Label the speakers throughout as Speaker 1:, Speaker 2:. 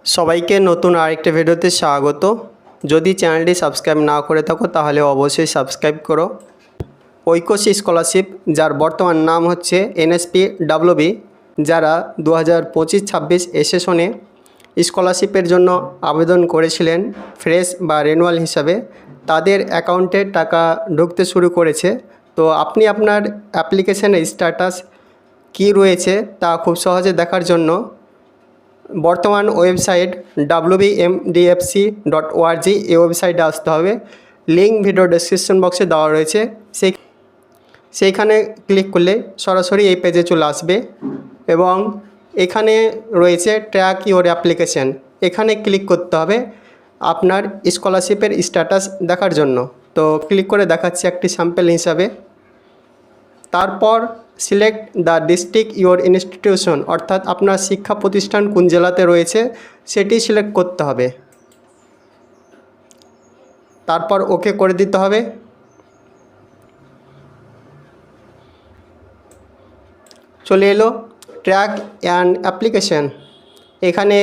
Speaker 1: সবাইকে নতুন আরেকটা ভিডিওতে স্বাগত। যদি চ্যানেলটি সাবস্ক্রাইব না করে থাকো তাহলে অবশ্যই সাবস্ক্রাইব করো। ঐক্যশ্রী স্কলারশিপ, যার বর্তমান নাম হচ্ছে NSP-WB, যারা 2025-26 সেশনে স্কলারশিপের জন্য আবেদন করেছিলেন ফ্রেশ বা রিনিউয়াল হিসাবে, তাদের অ্যাকাউন্টে টাকা ঢুকতে শুরু করেছে। তো আপনি আপনার অ্যাপ্লিকেশনের স্ট্যাটাস কী রয়েছে তা খুব সহজে দেখার জন্য বর্তমান ওয়েবসাইট wbmdfc.org এই ওয়েবসাইটে আসতে হবে। লিঙ্ক ভিডিও ডেসক্রিপশন বক্সে দেওয়া রয়েছে, সেইখানে ক্লিক করলে সরাসরি এই পেজে চলে আসবে এবং এখানে রয়েছে ট্র্যাক ইওর অ্যাপ্লিকেশন। এখানে ক্লিক করতে হবে আপনার স্কলারশিপের স্ট্যাটাস দেখার জন্য। তো ক্লিক করে দেখাচ্ছি একটি স্যাম্পল হিসাবে। তারপর select the district your institution, অর্থাৎ আপনার শিক্ষা প্রতিষ্ঠান কোন জেলাতে রয়েছে সেটি সিলেক্ট করতে হবে। তারপর ওকে করে দিতে হবে। চলে এলো ট্র্যাক অ্যান্ড অ্যাপ্লিকেশন। এখানে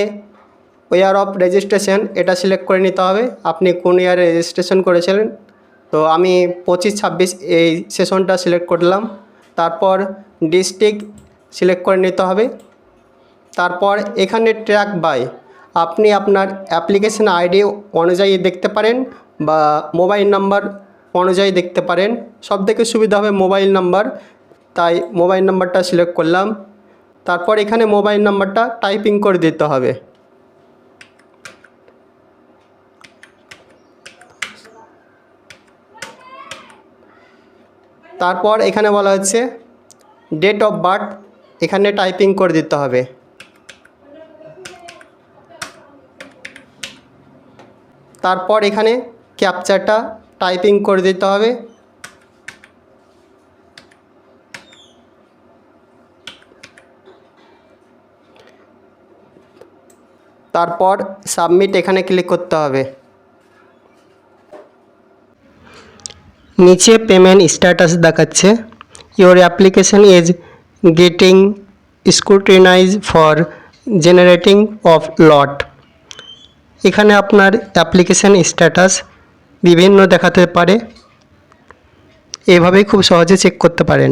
Speaker 1: ইয়ার অফ রেজিস্ট্রেশন এটা সিলেক্ট করে নিতে হবে, আপনি কোন ইয়ারে রেজিস্ট্রেশন করেছিলেন। তো আমি 25-26 এই সেশনটা সিলেক্ট করলাম। তারপর ডিস্ট্রিক্ট সিলেক্ট করে নিতে হবে। তারপর এখানে ট্র্যাক বাই, আপনি আপনার অ্যাপ্লিকেশন আইডি অনুযায়ী দেখতে পারেন বা মোবাইল নাম্বার অনুযায়ী দেখতে পারেন। সবথেকে সুবিধা হবে মোবাইল নাম্বার, তাই মোবাইল নাম্বারটা সিলেক্ট করলাম। তারপর এখানে মোবাইল নাম্বারটা টাইপিং করে দিতে হবে। তারপর এখানে বলা হচ্ছে ডেট অফ বার্থ, এখানে টাইপিং করে দিতে হবে। তারপর এখানে ক্যাপচাটা টাইপিং করে দিতে হবে। তারপর সাবমিট এখানে ক্লিক করতে হবে। নিচে পেমেন্ট স্ট্যাটাস দেখাচ্ছে your application is getting scrutinise for generating of লট। এখানে আপনার অ্যাপ্লিকেশন স্ট্যাটাস বিভিন্ন দেখাতে পারে, এভাবেই খুব সহজে চেক করতে পারেন।